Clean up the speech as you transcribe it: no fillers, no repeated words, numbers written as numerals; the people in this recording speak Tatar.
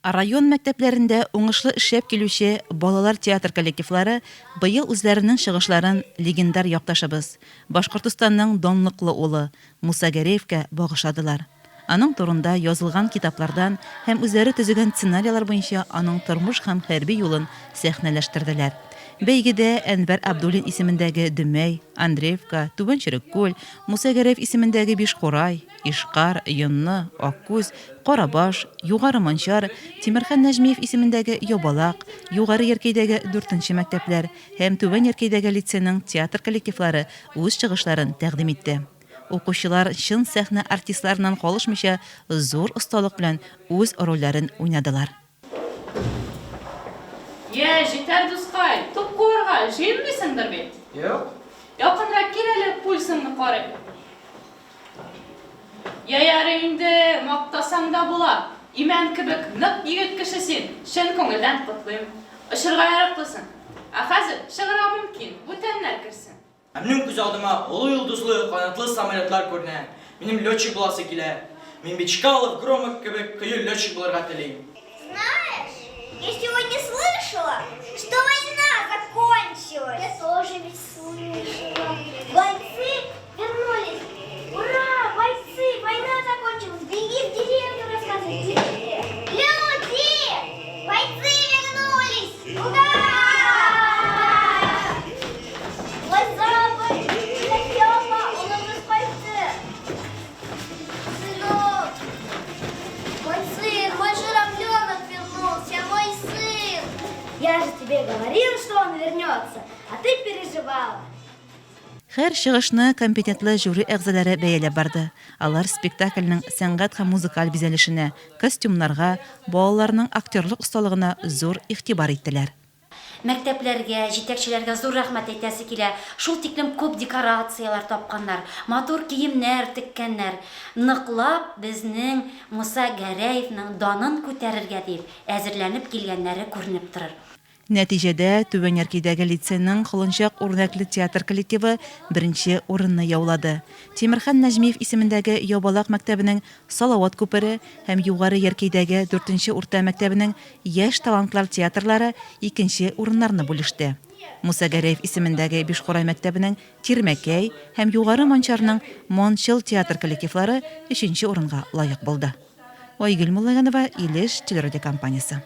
Район мәктәпләрендә уңышлы эшләп килүче балалар театр коллективлары быел үзләренең чыгышларын легендар якташыбыз Башкортстанның данлыклы улы Муса Гәрәевкә багышладылар. Аның турында язылган китаплардан һәм үзләре төзегән сценарийлар буенча аның тормыш һәм хәрби юлын сәхнәләштерделәр. Бәйгедә Әнвәр Абдуллин исемендәге Дөмәй, Андреевка, Түбән Череккүл, Муса Гәрәев исемендәге Бишкурай, Ишкар, Йонны, Аккүз, Карабаш, Югары Манчар, Тимерхан Нәҗмиев исемендәге Ябалак, Югары Яркәйдәге 4нче мәктәпләр һәм Түбән Яркәйдәге лицейның театр коллективлары үз чыгышларын тәкъдим итте. Укучылар чын сәхнә артистларынан калышмыйча зур осталык белән үз рольләрен уйнадылар. Җитәр дускай, туп куырга җыенмыйсыңдыр бит? Юк. Якынрак кил әле, пульсыңны карый. Ярый инде, мактасаң да була. Имән кебек нык егет кеше син. Чын күңелдән котлыйм. Ышырга яраклысың. Хәзер чыгарга мөмкин, бүтәннәр керсен. Минем күз алдыма олы йолдызлы, канатлы самолетлар күренә. Минем летчик буласы килә. Мин бит Чкалов, Громов кебек кыю летчик булырга телим. Знаешь, я сегодня слышала, что война закончилась. Я тоже ведь слышала. Бойцы вернулись. Ура, бойцы, война закончилась. Беги в деревню рассказывай. Люди, бойцы вернулись. Ура! Глаза Степа, у нас бойцы. Сынок, мой сын, мой журавленок вернулся, мой сын. Я же тебе говорила, что он вернется, а ты переживала. Һәр чыгышны компетентлы жюри әгъзалары бәяләп барды. Алар спектакльнең сәнгать һәм музыкаль бизәлешенә, костюмнарга, балаларның актерлык осталыгына зур игътибар иттеләр. Мәктәпләргә, җитәкчеләргә зур рәхмәт әйтәсе килә. Шул тиклем күп декорациялар тапканнар, матур киемнәр теккәннәр. Ныклап безнең Муса Гәрәевнең данын күтәрергә дип әзерләнеп килгәннәре күренеп торыр. Нәтиҗәдә Түбән Яркәйдәге лицейның Холынчак үрнәкле театр коллективы беренче урынны яулады. Тимерхан Нәҗмиев исемендәге Ябалак мәктәбенең Салават күпере һәм Югары Яркәйдәге 4нче урта мәктәбенең Яшь талантлар театрлары икенче урыннарны бүлеште. Муса Гәрәев исемендәге Бишкурай мәктәбенең Тирмәкәй һәм Югары Манчарның Мончыл театр коллективлары 3нче урынга лаек булды. Айгөл Муллаганова, Илеш телерадиокомпаниясе.